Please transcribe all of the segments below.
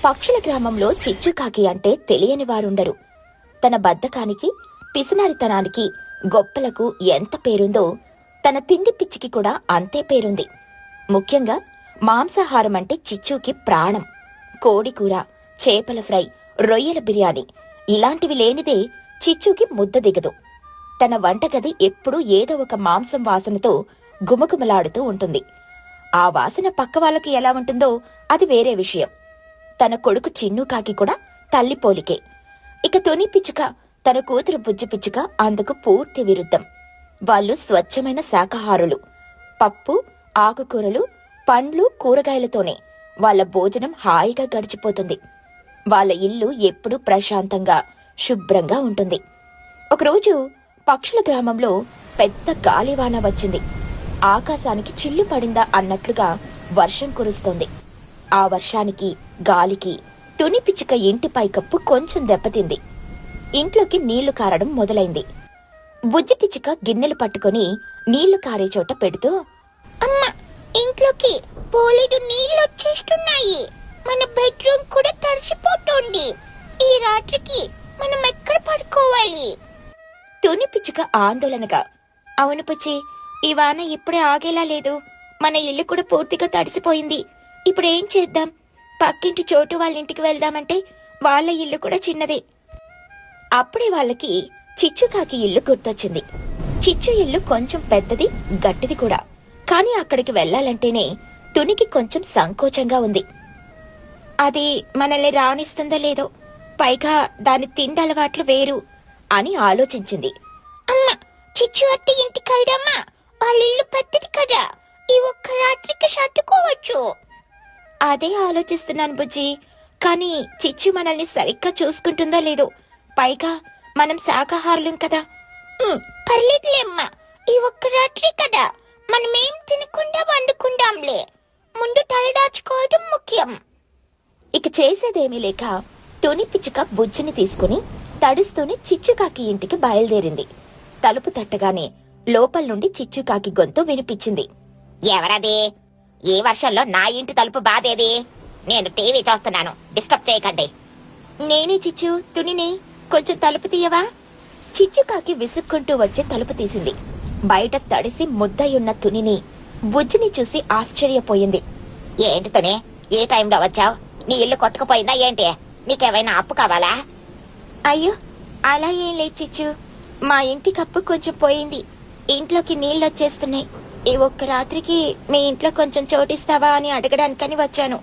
పక్షుల గ్రామంలో చిచ్చుకాకి అంటే తెలియని వారుండరు. తన బద్ధకానికి, పిసినారితనానికి, గొప్పలకు ఎంత పేరుందో తన తిండి పిచ్చికి కూడా అంతే పేరుంది. ముఖ్యంగా మాంసాహారం అంటే చిచ్చుకి ప్రాణం. కోడికూర, చేపల ఫ్రై, రొయ్యల బిర్యానీ ఇలాంటివి లేనిదే చిచ్చుకి ముద్ద దిగదు. తన వంటగది ఎప్పుడూ ఏదో ఒక మాంసం వాసనతో గుమగుమలాడుతూ ఉంటుంది. ఆ వాసన పక్క వాళ్ళకి ఎలా ఉంటుందో అది వేరే విషయం. తన కొడుకు చిన్నుకాకి కూడా తల్లి పోలికే. ఇక తుని పిచ్చుక, తన కూతురు బుజ్జి పిచ్చుక అందుకు పూర్తి విరుద్ధం. వాళ్ళు స్వచ్ఛమైన శాకాహారులు. పప్పు, ఆకుకూరలు, పండ్లు, కూరగాయలతోనే వాళ్ళ భోజనం హాయిగా గడిచిపోతుంది. వాళ్ళ ఇల్లు ఎప్పుడూ ప్రశాంతంగా, శుభ్రంగా ఉంటుంది. ఒకరోజు పక్షుల గ్రామంలో పెద్ద గాలివాన వచ్చింది. ఆకాశానికి చిల్లు పడిందా అన్నట్లుగా వర్షం కురుస్తోంది. ఆ వర్షానికి, గాలికి తుని పిచ్చుక ఇంటి పైకప్పు కొంచెం దెబ్బతింది. ఇంట్లోకి నీళ్లు కారడం మొదలైంది. బుజ్జి పిచ్చుక గిన్నెలు పట్టుకుని నీళ్లు కారే చోట పెడుతూ, అమ్మా, ఇంట్లోకి పోలేడు నీళ్ళొచ్చేస్తున్నాయి. మన బెడ్రూమ్ కూడా తడిసిపోతోంది. ఈ రాత్రికి మనం ఎక్కడ పడుకోవాలి? తుని పిచ్చుక ఆందోళనగా, అవును పుచ్చి, ఈ వాన ఇప్పుడే ఆగేలా లేదు. మన ఇల్లు కూడా పూర్తిగా తడిసిపోయింది. ఇప్పుడేం చేద్దాం? పక్కింటి చోటు వాళ్ళ ఇంటికి వెళ్దామంటే వాళ్ళ ఇల్లు కూడా చిన్నదే. అప్పుడే వాళ్ళకి చిచ్చుకాకి ఇల్లు గుర్తొచ్చింది. చిచ్చు ఇల్లు కొంచెం పెద్దది, గట్టిది కూడా. కాని అక్కడికి వెళ్లాలంటేనే తునికి కొంచెం సంకోచంగా ఉంది. అది మనల్ని రాణిస్తుందో లేదో, పైగా దాని తిండలవాట్లు వేరు అని ఆలోచించింది. అమ్మా, చిచ్చు అత్త ఇంటికి వెళ్దామా? వాళ్ళ ఇల్లు పెద్దది కదా, ఈ ఒక్క రాత్రికి సర్దుకోవచ్చు. అదే ఆలోచిస్తున్నాను బుజ్జి. కాని చిచ్చు మనల్ని సరిగ్గా చూసుకుంటుందో లేదో, పైగా మనం శాకాహారులం కదా. పర్లేదులే అమ్మా, ఈ ఒక్క రాత్రి కదా, మనమేం తినకుండా వండుకుందాంలే. ముందు తలదాచుకోవడం ముఖ్యం. ఇక చేసేదేమీ లేక తుని పిచ్చుక బుజ్జిని తీసుకుని తడుస్తూనే చిచ్చుకాకి ఇంటికి బయలుదేరింది. తలుపు తట్టగానే లోపల నుండి చిచ్చుకాకి గొంతు వినిపించింది. ఎవరది? ఈ వర్షంలో నా ఇంటి తలుపు బాధేది? నేను టీవీ చూస్తున్నాను, డిస్టర్బ్ చేయకండి. నేనే చిచ్చు, తునిని. కొంచెం తలుపు తీయవా? చిచ్చుకాకి విసుక్కుంటూ వచ్చి తలుపు తీసింది. బయట తడిసి ముద్దయున్న తునిని, బుజ్జిని చూసి ఆశ్చర్యపోయింది. ఏంటి తుని, ఏ టైంలో వచ్చావు? నీ ఇల్లు కొట్టుకుపోయిందా ఏంటి? నీకేమైనా అప్పు కావాలా? అయ్యో, అలా ఏం లేదు చిచ్చు. మా ఇంటి కప్పు కొంచెం పోయింది. ఇంట్లోకి నీళ్ళొచ్చేస్తున్నాయి. ఈ ఒక్క రాత్రికి మీ ఇంట్లో కొంచెం చోటిస్తావా అని అడగడానికని వచ్చాను.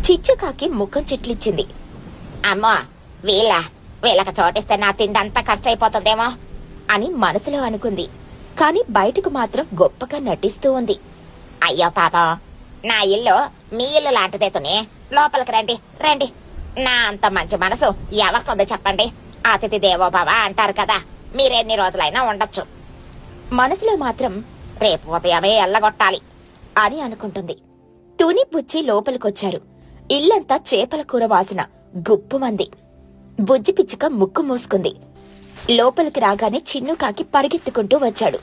చిచ్చుకాకి ముఖం చిట్లిచ్చింది. అమ్మో, వీళ్ళకి చోటిస్తే నా తిండంతా ఖర్చయిపోతుందేమో అని మనసులో అనుకుంది. కాని బయటకు మాత్రం గొప్పగా నటిస్తూ ఉంది. అయ్యో పాపం, నా ఇల్లు మీ ఇల్లు లాంటిదే తుని. లోపలికి రండి రండి. నా అంత మంచి మనసు ఎవరికొందో చెప్పండి. అతిథి దేవో భవ అంటారు కదా, మీరెన్ని రోజులైనా ఉండొచ్చు. మనసులో మాత్రం రేపు ఉదయమే ఎల్లగొట్టాలి అని అనుకుంటుంది. తుని బుజ్జి లోపలికొచ్చారు. ఇల్లంతా చేపల కూర వాసన గుప్పుమంది. బుజ్జి పిచ్చుక ముక్కు మూసుకుంది. లోపలికి రాగానే చిన్నుకాకి పరిగెత్తుకుంటూ వచ్చాడు.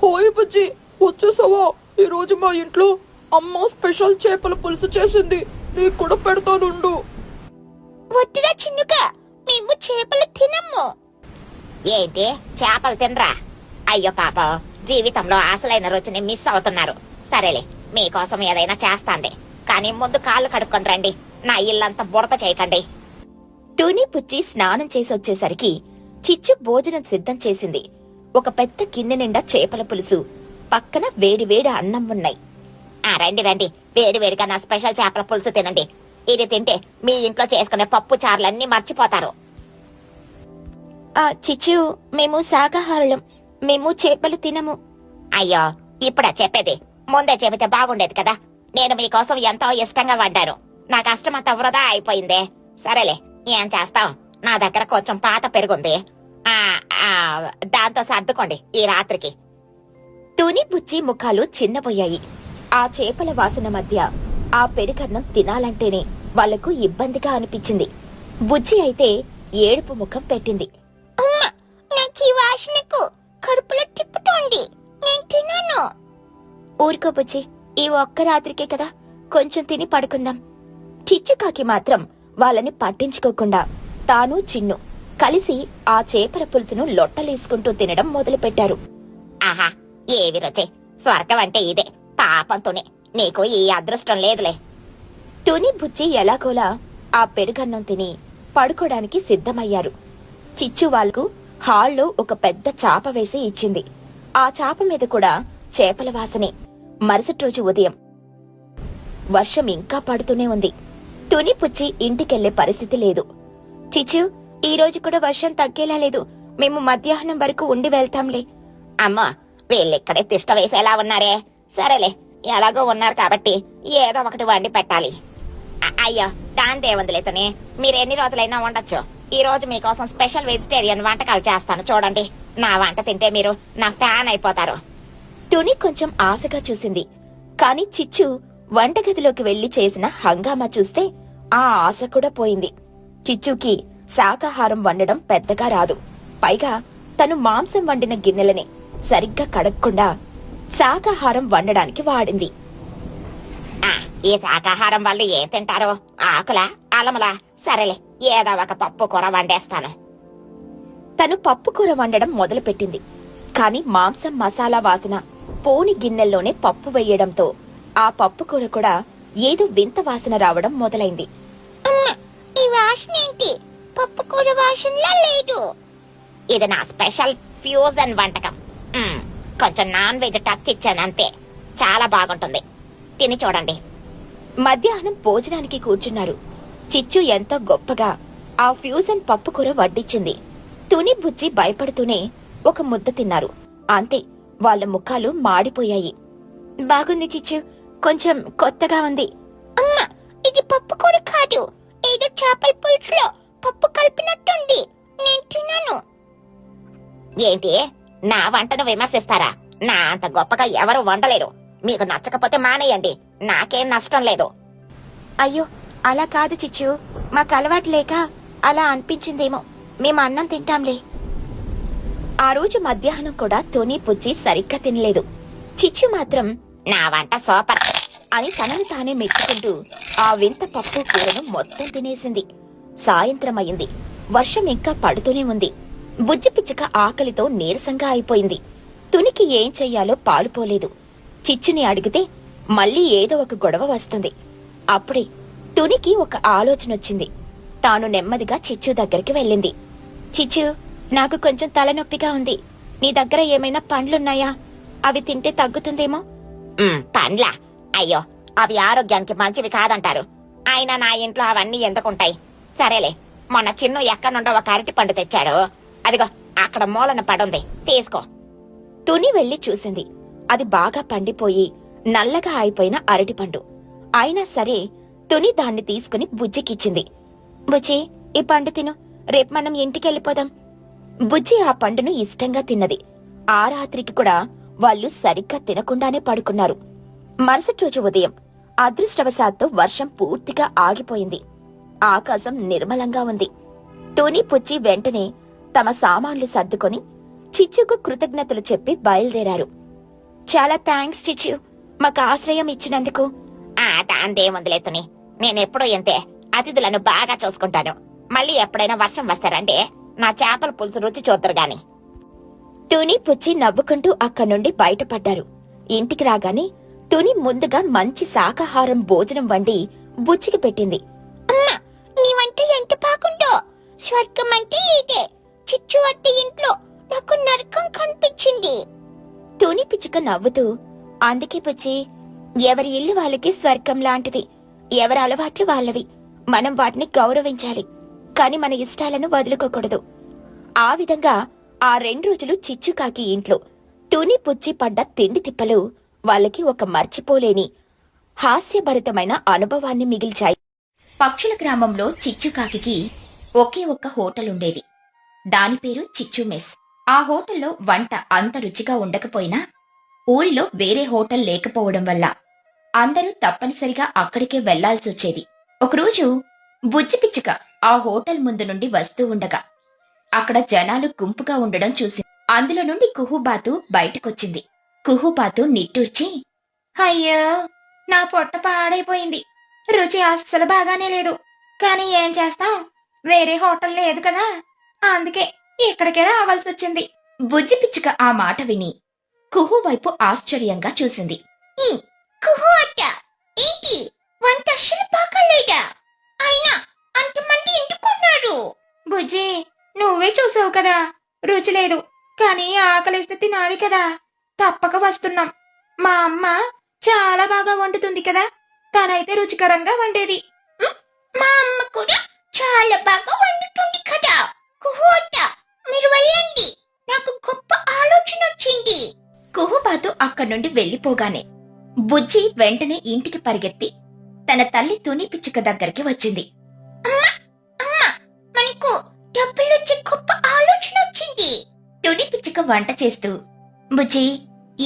హోయ్ బుజ్జి, వచ్చేసావా? ఈ రోజు మా ఇంట్లో అమ్మ స్పెషల్ చేపల పులుసు చేసింది. నీకు కూడా పెడతానుండు. వద్దురా చిన్నుగా, మేము చేపలు తినము. ఏంటి, చేపలు తినరా? అయ్యో పాపం, జీవితంలో అసలైన రుచిని మిస్ అవుతున్నారు. సరేలే, మీకోసం ఏదైనా చేస్తాండి. కానీ ముందు కాళ్ళు కడుక్కొని రండి. నా ఇల్లంతా బుడత చేయకండి. తుని పుచ్చి స్నానం చేసొచ్చేసరికి చిచ్చు భోజనం సిద్ధం చేసింది. ఒక పెద్ద గిన్నె నిండా చేపల పులుసు, పక్కన వేడివేడి అన్నం ఉన్నాయి. రండి రండి, వేడివేడిగా నా స్పెషల్ చేపల పులుసు తినండి. ఇది తింటే మీ ఇంట్లో చేసుకునే పప్పు చారులన్నీ మర్చిపోతారు. చిచ్చు, మేము శాకాహారులం. మేము చేపలు తినము. అయ్యో, ఇప్పుడా చెప్పేది? ముందే చెబితే బాగుండేది కదా. నేను మీకోసం ఎంతో ఇష్టంగా వండాను. నా కష్టమంతా వృధా అయిపోయిందే. సరేలే, ఏం చేస్తాం, నా దగ్గర కొంచెం పాత పెరుగుంది. దాంతో సర్దుకోండి ఈ రాత్రికి. తుని బుచ్చి ముఖాలు చిన్నపోయాయి. ఆ చేపల వాసన మధ్య ఆ పెరుగన్నం తినాలంటేనే వాళ్లకు ఇబ్బందిగా అనిపించింది. బుజ్జి అయితే ఏడుపు ముఖం పెట్టింది. అమ్మా, నాకు ఈ వాసనకు కడుపులో తిప్పుతోంది, నేను తినను. ఊరుకో బుజ్జి, ఈ ఒక్క రాత్రికే కదా, కొంచెం తిని పడుకుందాం. చిచ్చుకాకి మాత్రం వాళ్ళని పట్టించుకోకుండా తాను చిన్ను కలిసి ఆ చేపల పులుసును లొట్టలేసుకుంటూ తినడం మొదలుపెట్టారు. ఆహా, ఏవి రుచి! స్వర్గం అంటే ఇదే. పాపంతోనే నీకు ఈ అదృష్టం లేదులే. తుని బుజ్జి ఎలాగోలా ఆ పెరుగన్నం తిని పడుకోడానికి సిద్ధమయ్యారు. చిచ్చు వాళ్ళకు హాల్లో ఒక పెద్ద చాప వేసి ఇచ్చింది. ఆ చాప మీద కూడా చేపల వాసనే. మరుసటి రోజు ఉదయం వర్షం ఇంకా పడుతూనే ఉంది. తుని పుచ్చి ఇంటికెళ్లే పరిస్థితి లేదు. చిచ్చు, ఈ రోజు కూడా వర్షం తగ్గేలా లేదు. మేము మధ్యాహ్నం వరకు ఉండి వెళ్తాంలే. అమ్మో, వీళ్ళిక్కడే తిష్ట వేసేలా ఉన్నారే. సరేలే, ఎలాగో ఉన్నారు కాబట్టి ఏదో ఒకటి వండి పెట్టాలి. అయ్యో, దాందేముందిలేతని, మీరెన్ని రోజులైనా ఉండొచ్చు. ఈ రోజు మీకోసం స్పెషల్ వెజిటేరియన్ వంటకాలు చేస్తాను చూడండి. నా వంట తింటే మీరు నా ఫ్యాన్ అయిపోతారు. తుని కొంచెం ఆశగా చూసింది. కాని చిచ్చు వంటగదిలోకి వెళ్లి చేసిన హంగామా చూస్తే ఆ ఆశ కూడా పోయింది. చిచ్చుకి శాకాహారం వండడం పెద్దగా రాదు. పైగా తను మాంసం వండిన గిన్నెలని సరిగ్గా కడగకుండా శాకాహారం వండడానికి వాడింది. ఈ శాకాహారం వాళ్ళు ఏం తింటారు? ఆకులా, అలములా? సరేలే, ఏదో ఒక పప్పు కూర వండేస్తాను. తను పప్పు కూర వండడం మొదలుపెట్టింది. కాని మాంసం మసాలా వాసన పోని గిన్నెల్లోనే పప్పు వెయ్యడంతో ఆ పప్పు కూర కూడా ఏదో వింత వాసన రావడం మొదలైంది. ఈ వాసన ఏంటి? పప్పు కూర వాసనలా లేదు. ఇది నా స్పెషల్ ఫ్యూజన్ వంటకం. కొంచెం నాన్ వెజ్ టచ్ ఇచ్చాను అంతే. చాలా బాగుంటుంది, తిని చూడండి. మధ్యాహ్నం భోజనానికి కూర్చున్నారు. చిచ్చు ఎంతో గొప్పగా ఆ ఫ్యూజన్ పప్పు కూర వడ్డించింది. తుని బుజ్జి భయపడుతూనే ఒక ముద్ద తిన్నారు. అంతే, వాళ్ళ ముఖాలు మాడిపోయాయి. బాగుంది చిచ్చు, కొంచెం కొత్తగా ఉంది. అమ్మా, ఇది పప్పు కూర కాదు, ఏదో చేపల పులుసులో పప్పు కలిపినట్టుంది. నేను తినను. ఏంటి, నా వంటను విమర్శిస్తారా? నా అంత గొప్పగా ఎవరు వండలేరు. మీకు నచ్చకపోతే మానేయండి, నాకేం నష్టం లేదు. అయ్యో, అలా కాదు చిచ్చు, మాకు అలవాటు లేక అలా అనిపించిందేమో. మేము అన్నం తింటాంలే. ఆ రోజు మధ్యాహ్నం కూడా తుని పుచ్చి సరిగ్గా తినలేదు. చిచ్చు మాత్రం నా వంట సూపర్ అని తనను తానే మెచ్చుకుంటూ ఆ వింత పప్పు కూరను మొత్తం తినేసింది. సాయంత్రం అయింది. వర్షం ఇంకా పడుతూనే ఉంది. బుజ్జి పిచ్చుక ఆకలితో నీరసంగా అయిపోయింది. తునికి ఏం చెయ్యాలో పాలుపోలేదు. చిచ్చుని అడిగితే మళ్ళీ ఏదో ఒక గొడవ వస్తుంది. అప్పుడే తునికి ఒక ఆలోచనొచ్చింది. తాను నెమ్మదిగా చిచ్చు దగ్గరికి వెళ్ళింది. చిచ్చు, నాకు కొంచెం తలనొప్పిగా ఉంది. నీ దగ్గర ఏమైనా పండ్లున్నాయా? అవి తింటే తగ్గుతుందేమో. పండ్లా? అయ్యో, అవి ఆరోగ్యానికి మంచివి కాదంటారు. అయినా నా ఇంట్లో అవన్నీ ఎందుకుంటాయి? సరేలే, మొన్న చిన్ను ఎక్కడి నుండో ఒక అరటి పండు తెచ్చాడు. అదిగో అక్కడ మూలన పడుంది, తీసుకో. తుని వెళ్లి చూసింది. అది బాగా పండిపోయి నల్లగా అయిపోయిన అరటిపండు. అయినా సరే తుని దాన్ని తీసుకుని బుజ్జికిచ్చింది. బుజ్జి, ఈ పండు తిను, రేపు మనం ఇంటికెళ్ళిపోదాం. బుజ్జి ఆ పండును ఇష్టంగా తిన్నది. ఆ రాత్రికి కూడా వాళ్ళు సరిగ్గా తినకుండానే పడుకున్నారు. మరుసటి రోజు ఉదయం అదృష్టవశాత్తు వర్షం పూర్తిగా ఆగిపోయింది. ఆకాశం నిర్మలంగా ఉంది. తుని పుచ్చి వెంటనే తమ సామాన్లు సర్దుకొని చిచ్చుకు కృతజ్ఞతలు చెప్పి బయలుదేరారు. చాలా థ్యాంక్స్ చిచ్చు, మాకు ఆశ్రయం ఇచ్చినందుకు. దాందేముందిలే తుని, నేనెప్పుడూ ఇంతే. అతిథులను బాగా చూసుకుంటాను. మళ్ళీ ఎప్పుడైనా వర్షం వస్తారంటే నా చేపల పులుసు రుచి చూద్దరు గాని. తుని పుచ్చి నవ్వుకుంటూ అక్కడి నుండి బయటపడ్డారు. ఇంటికి రాగానే తుని ముందుగా మంచి శాకాహారం భోజనం వండి బుచ్చికి పెట్టింది. అమ్మా, నీ వంట ఎంత బాగుందో! స్వర్గం అంటే ఇదే. చిచ్చు అత్త ఇంట్లో నాకు నరకం కనిపించింది. తుని పిచ్చుక నవ్వుతూ, అందుకే పుచ్చి, ఎవరి ఇల్లు వాళ్ళకి స్వర్గం లాంటిది. ఎవరి అలవాట్లు వాళ్ళవి. మనం వాటిని గౌరవించాలి, కాని మన ఇష్టాలను వదులుకోకూడదు. ఆ విధంగా ఆ 2 రోజులు చిచ్చుకాకి ఇంట్లో తుని పుచ్చి పడ్డ తిండి తిప్పలు వాళ్ళకి ఒక మర్చిపోలేని హాస్యభరితమైన అనుభవాన్ని మిగిల్చాయి. పక్షుల గ్రామంలో చిచ్చుకాకి ఒకే ఒక్క హోటల్ ఉండేది. దాని పేరు చిచ్చు మెస్. ఆ హోటల్లో వంట అంత రుచిగా ఉండకపోయినా ఊరిలో వేరే హోటల్ లేకపోవడం వల్ల అందరూ తప్పనిసరిగా అక్కడికే వెళ్లాల్సొచ్చేది. ఒకరోజు బుజ్జి పిచ్చుక ఆ హోటల్ ముందు నుండి వస్తూ ఉండగా అక్కడ జనాలు గుంపుగా ఉండడం చూసి అందులో నుండి కుహుబాతు బయటకొచ్చింది. కుహుబాతు నిట్టూర్చి, అయ్యో, నా పొట్ట పాడైపోయింది. రుచి అస్సలు బాగానే లేదు. కానీ ఏం చేస్తాం, వేరే హోటల్ లేదు కదా, అందుకే ఇక్కడికే రావాల్సి వచ్చింది. బుజ్జి పిచ్చుక ఆ మాట విని కుహు వైపు ఆశ్చర్యంగా చూసింది. కుహు అట్ట, ఏంటి వంట అస్సలు బాగాలేదా? అయినా అంతమంది ఎందుకున్నారు? బుజ్జి, నువ్వే చూసావు కదా, రుచి లేదు. కానీ ఆకలిస్తే తినాలి కదా, తప్పక వస్తున్నాం. మా అమ్మ చాలా బాగా వండుతుంది కదా, తనైతే రుచికరంగా వండేది. మా అమ్మ కూడా చాలా బాగా వండుతుంది కదా. కుహుట, మీరు వెళ్ళండి, నాకు గొప్ప ఆలోచన వచ్చింది. కుహుబాతు అక్కడి నుండి వెళ్లిపోగానే బుజ్జి వెంటనే ఇంటికి పరిగెత్తి తన తల్లి తుని పిచ్చుక దగ్గరికి వచ్చింది. మనకు డబ్బులొచ్చే గొప్ప ఆలోచన వచ్చింది. తుని పిచ్చుక వంట చేస్తూ, బుజ్జి,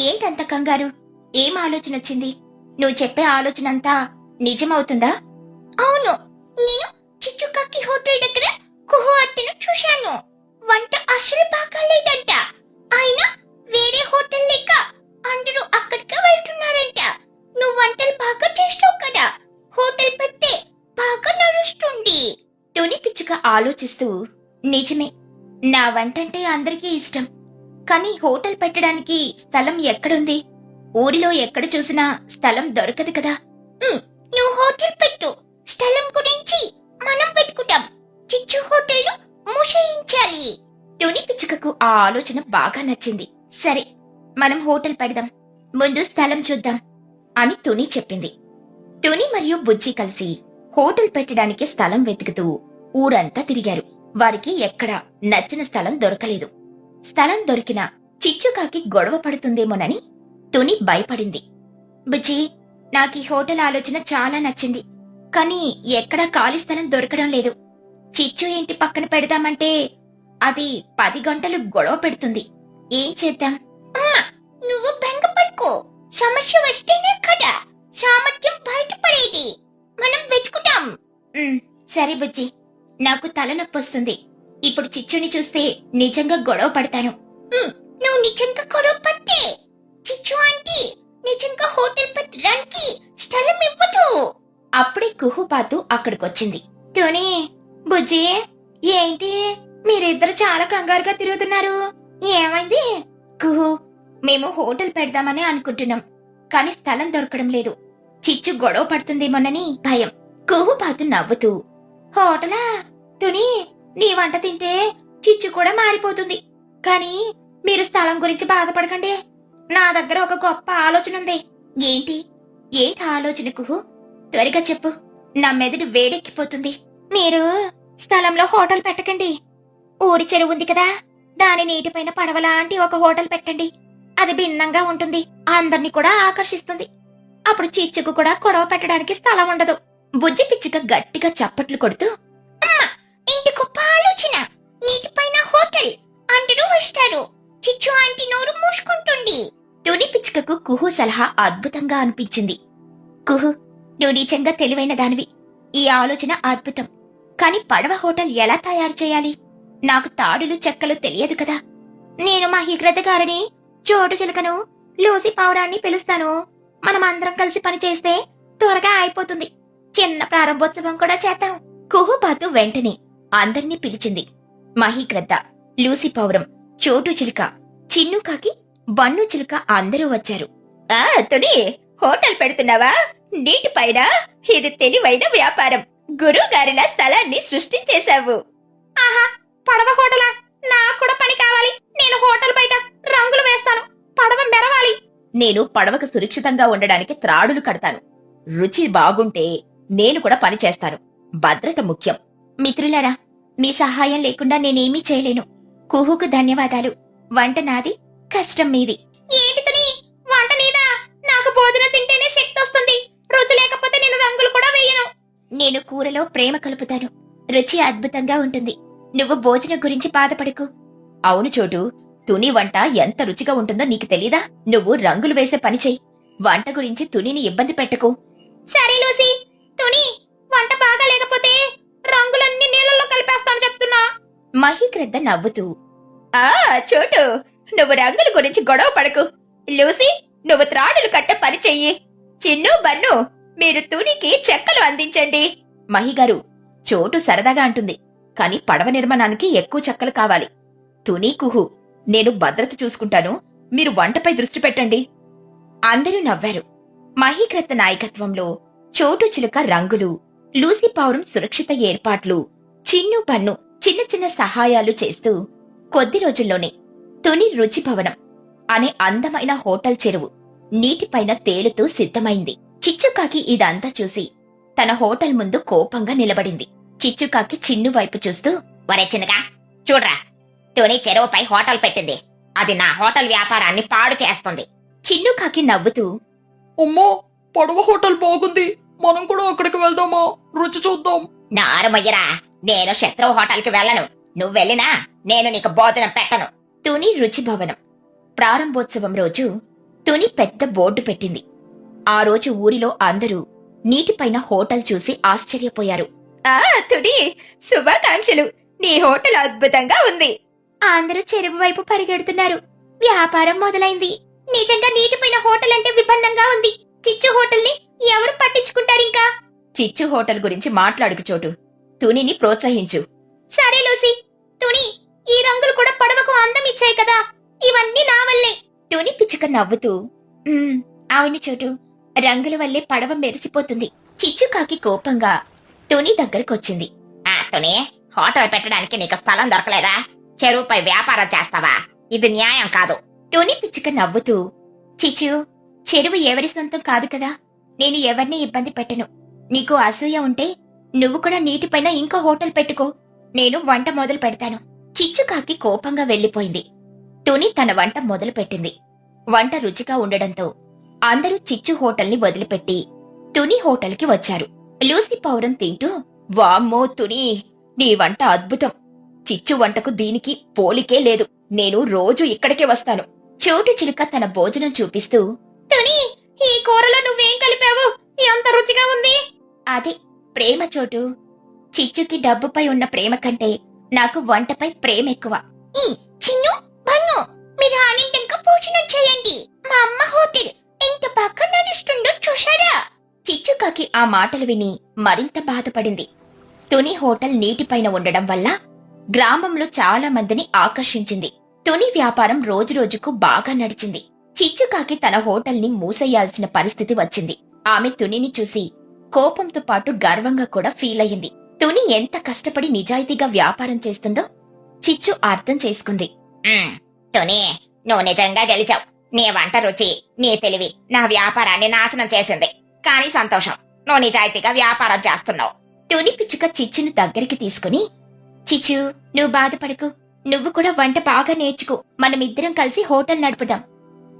ఏంటంత కంగారు? ఏం ఆలోచన వచ్చింది? నువ్వు చెప్పే ఆలోచన అంతా నిజమవుతుందా? అవును, నేను చిచ్చుకాకి హోటల్ దగ్గర కుహు అట్టను చూశాను. వంట అసలు బాగాలేదంట. అయినా వేరే హోటల్ లేక అందరూ అక్కడికి వెళ్తున్నారంట. నువ్వు వంటలు బాగా చేస్తావు కదా, హోటల్ పెడితే బాగా నడుస్తుంది. తుని పిచ్చుక ఆలోచిస్తూ, నిజమే, నా వంటంటే అందరికీ ఇష్టం. కానీ హోటల్ పెట్టడానికి స్థలం ఎక్కడుంది? ఊరిలో ఎక్కడ చూసినా స్థలం దొరకదు కదా. నువ్వు హోటల్ పెట్టు, స్థలం గురించి మనం పెట్టుకుంటాం. చిచ్చు హోటల్ మూసేయించాలి. తుని పిచ్చుకకు ఆ ఆలోచన బాగా నచ్చింది. సరే, మనం హోటల్ పెడదాం, ముందు స్థలం చూద్దాం అని తుని చెప్పింది. తుని మరియు బుజ్జి కలిసి హోటల్ పెట్టడానికి స్థలం వెతుకుతూ ఊరంతా తిరిగారు. వారికి ఎక్కడా నచ్చిన స్థలం దొరకలేదు. స్థలం దొరికినా చిచ్చుకాకి గొడవ పడుతుందేమోనని తుని భయపడింది. బుజ్జి, నాకీ హోటల్ ఆలోచన చాలా నచ్చింది. కానీ ఎక్కడా ఖాళీ స్థలం దొరకడం లేదు. చిచ్చు ఇంటి పక్కన పెడదామంటే అది 10 గంటలు గొడవ పెడుతుంది. ఏం చేద్దాం? నువ్వు బెంగపడుకో, సమస్య వస్తేనే కదా సామర్థ్యం బయటపడేది. మనం వెతుకుతాం. సరే బుజ్జి, నాకు తలనొప్పి వస్తుంది. ఇప్పుడు చిచ్చుని చూస్తే నిజంగా గొడవ పడతాను. నువ్వు నిజంగా గొడవ పడితే చిచ్చు ఆంటీ నిజంగా హోటల్ పెట్టడానికి స్థలం ఇవ్వదు. అప్పుడే కుహుబాతు అక్కడికొచ్చింది. తుని, బుజ్జి, ఏంటి మీరిద్దరు చాలా కంగారుగా తిరుగుతున్నారు? ఏమైంది? కుహు, మేము హోటల్ పెడదామని అనుకుంటున్నాం, కాని స్థలం దొరకడం లేదు. చిచ్చు గొడవ పడుతుందేమోనని భయం. కుహుబాతు నవ్వుతూ, హోటలా? తుని, నీ వంట తింటే చిచ్చు కూడా మారిపోతుంది. కాని మీరు స్థలం గురించి బాధపడకండి, నా దగ్గర ఒక గొప్ప ఆలోచన ఉంది. ఏంటి? ఏంటి ఆలోచన కుహు? త్వరగా చెప్పు, నా మెదడు వేడెక్కిపోతుంది. మీరు స్థలంలో హోటల్ పెట్టకండి. ఊరి చెరువు ఉంది కదా, దాని నీటిపైన పడవలాంటి ఒక హోటల్ పెట్టండి. అది భిన్నంగా ఉంటుంది, అందర్నీ కూడా ఆకర్షిస్తుంది. అప్పుడు చిచ్చుకు కూడా గొడవ పెట్టడానికి స్థలం ఉండదు. బుజ్జి పిచ్చుక గట్టిగా చప్పట్లు కొడుతూ, ఇంటి గొప్ప ఆలోచన, నీటిపైన హోటల్, అందరూ వస్తారు, చిచ్చు ఆంటీ నోరు మూసుకుంటుంది. తుని పిచ్చుకకు కుహు సలహా అద్భుతంగా అనిపించింది. కుహు, నువ్వు నిజంగా తెలివైన దానివి. ఈ ఆలోచన అద్భుతం. కాని పడవ హోటల్ ఎలా తయారు చేయాలి? నాకు తాడులు చెక్కలు తెలియదు కదా. నేను మా హిగ్రద్ద గారిని, చోటు చిలుకను, లూసి పావురాన్ని పిలుస్తాను. మనం అందరం కలిసి పని చేస్తే త్వరగా అయిపోతుంది. చిన్న ప్రారంభోత్సవం కూడా చేద్దాం. కుహుబాతు వెంటనే అందర్నీ పిలిచింది. మహీగ్రద్ద, లూసి పావురం, చోటు చిలుక, చిన్నుకాకి, బన్ను చిలుక అందరూ వచ్చారు. తుని, హోటల్ పెడుతున్నావా? నీటిపైన? ఇది తెలివైన వ్యాపారం. గురువు గారిలా స్థలాన్ని సృష్టించేశావు. ఆహా, పడవ హోటలా? నాకు కూడా పని కావాలి. నేను హోటల్ బయట రంగులు వేస్తాను, పడవ మెరవాలి. నేను పడవకు సురక్షితంగా ఉండడానికి త్రాడులు కడతాను. రుచి బాగుంటే నేను కూడా పని చేస్తాను. భద్రత ముఖ్యం. మిత్రులారా, మీ సహాయం లేకుండా నేనేమీ చేయలేను. కుహుకు ధన్యవాదాలు. వంట నాది, కష్టం మీది. ఏంటితని వంట నీదా? నాకు భోజనం తింటేనే శక్తి వస్తుంది. రుచి లేకపోతే నేను రంగులు కూడా వేయను. నేను కూరలో ప్రేమ కలుపుతాను. రుచి అద్భుతంగా ఉంటుంది. నువ్వు భోజనం గురించి బాధపడకు. అవును చోటు, తుని వంట ఎంత రుచిగా ఉంటుందో నీకు తెలీదా? నువ్వు రంగులు వేసే పని చెయ్యి. వంట గురించి తునిని ఇబ్బంది పెట్టకు. సరే లూసీ, తుని వంట బాగా లేకపోతే రంగులన్నీ నీళ్ళలో కలిపేస్తాను చెప్తున్నా. మహీగ్రద్ద నవ్వుతూ, చోటు, నువ్వు రంగుల గురించి గొడవ పడకు. లూసీ, నువ్వు త్రాడులు కట్ట పని చెయ్యి. చిన్ను, బన్ను, మీరు తునికి చెక్కలు అందించండి. మహిగారు, చోటు సరదాగా అంటుంది, కాని పడవ నిర్మాణానికి ఎక్కువ చెక్కలు కావాలి. తుని, కుహు, నేను భద్రత చూసుకుంటాను, మీరు వంటపై దృష్టి పెట్టండి. అందరూ నవ్వారు. మహీకృత నాయకత్వంలో చోటు చిలుక రంగులు, లూసీ పావురం సురక్షిత ఏర్పాట్లు, చిన్ను పన్ను చిన్న చిన్న సహాయాలు చేస్తూ కొద్ది రోజుల్లోనే తుని రుచి భవనం అనే అందమైన హోటల్ చెరువు నీటిపైన తేలుతూ సిద్ధమైంది. చిచ్చుకాకి ఇదంతా చూసి తన హోటల్ ముందు కోపంగా నిలబడింది. చిచ్చుకాకి చిన్ను వైపు చూస్తూ, ఒరే చిన్నగా చూడ్రా, తుని చెరువుపై హోటల్ పెట్టింది. అది నా హోటల్ వ్యాపారాన్ని పాడు చేస్తుంది. చిన్నుకాకి నవ్వుతూ, అమ్మో, పడవ హోటల్ బాగుంది, మనం కూడా అక్కడికి వెళ్దామా? రుచి చూద్దాం. నారుమయ్యరా, నేను శత్రువు హోటల్కి వెళ్ళను. నువ్వెళ్ళినా నేను నీకు భోజనం పెట్టను. తుని రుచి భవనం ప్రారంభోత్సవం రోజు తుని పెద్ద బోర్డు పెట్టింది. ఆ రోజు ఊరిలో అందరూ నీటిపైన హోటల్ చూసి ఆశ్చర్యపోయారు. ఆ తుని, శుభాకాంక్షలు, నీ హోటల్ అద్భుతంగా ఉంది. అందరూ చెరువు వైపు పరిగెడుతున్నారు. వ్యాపారం మొదలైంది. నిజంగా నీటిపైన హోటల్ అంటే విభిన్నంగా ఉంది. చిచ్చు హోటల్ ని ఎవరు పట్టించుకుంటారింకా? చిచ్చు హోటల్ గురించి మాట్లాడుకు చోటు, తునిని ప్రోత్సహించు. సరే లూసీ. తుని, ఈ రంగులు కూడా పడవకు అందం ఇచ్చాయి కదా, ఇవన్నీ నా వల్లే. తుని పిచ్చుక నవ్వుతూ, అవును చోటు, రంగుల వల్లే పడవ మెరిసిపోతుంది. చిచ్చుకాకి కోపంగా తుని దగ్గరకొచ్చింది. ఆ తుని, హోటల్ పెట్టడానికి నీకు స్థలం దొరకలేదా? చెరువుపై వ్యాపారం చేస్తావా? ఇది న్యాయం కాదు. తుని పిచ్చుక నవ్వుతూ, చిచ్చు, చెరువు ఎవరి సొంతం కాదు కదా, నేను ఎవరిని ఇబ్బంది పెట్టను. నీకు అసూయ ఉంటే నువ్వు కూడా నీటిపైన ఇంకో హోటల్ పెట్టుకో, నేను వంట మొదలు పెడతాను. చిచ్చుకాకి కోపంగా వెళ్లిపోయింది. తుని తన వంట మొదలు పెట్టింది. వంట రుచిగా ఉండడంతో అందరూ చిచ్చు హోటల్ని వదిలిపెట్టి తుని హోటల్కి వచ్చారు. లూసీ పౌరం తింటూ, వామ్మో తుని, నీ వంట అద్భుతం. చిచ్చు వంటకు దీనికి పోలికే లేదు. నేను రోజు ఇక్కడికే వస్తాను. చోటు చిలుక తన భోజనం చూపిస్తూ, తుని, ఈ కూరలో నువ్వేం కలిపావు? ఎంత రుచిగా ఉంది. అది ప్రేమ చోటు. చిచ్చుకి డబ్బుపై ఉన్న ప్రేమ కంటే నాకు వంటపై ప్రేమ ఎక్కువ. చిన్ను, బన్ను, మీరు ఆనందంగా భోజనం చేయండి. మా అమ్మ హోటల్ ఎంత బాగా నడుస్తుందో చూశారా? చిచ్చుకాకి ఆ మాటలు విని మరింత బాధపడింది. తుని హోటల్ నీటిపైన ఉండడం వల్ల గ్రామంలో చాలా మందిని ఆకర్షించింది. తుని వ్యాపారం రోజురోజుకు బాగా నడిచింది. చిచ్చుకాకి తన హోటల్ని మూసేయాల్సిన పరిస్థితి వచ్చింది. ఆమె తునిని చూసి కోపంతో పాటు గర్వంగా కూడా ఫీల్ అయ్యింది. తుని ఎంత కష్టపడి నిజాయితీగా వ్యాపారం చేస్తుందో చిచ్చు అర్థం చేసుకుంది. తుని, నువ్వు నిజంగా గెలిచావు. నీ వంట రుచి, నీ తెలివి నా వ్యాపారాన్ని నాశనం చేసింది. కానీ సంతోషం, నువ్వు నిజాయితీగా వ్యాపారం చేస్తున్నావు. తుని పిచ్చుక చిచ్చును దగ్గరికి తీసుకుని, చిచ్చు, నువ్వు బాధపడకు, నువ్వు కూడా వంట బాగా నేర్చుకో, మనమిద్దరం కలిసి హోటల్ నడుపుదాం.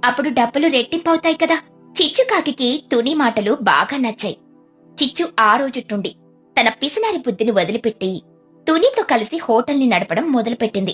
అప్పుడు డబ్బులు రెట్టింపవుతాయి కదా. చిచ్చుకాకి తుని మాటలు బాగా నచ్చాయి. చిచ్చు ఆ రోజు నుండి తన పిసినారి బుద్ధిని వదిలిపెట్టి తునితో కలిసి హోటల్ని నడపడం మొదలుపెట్టింది.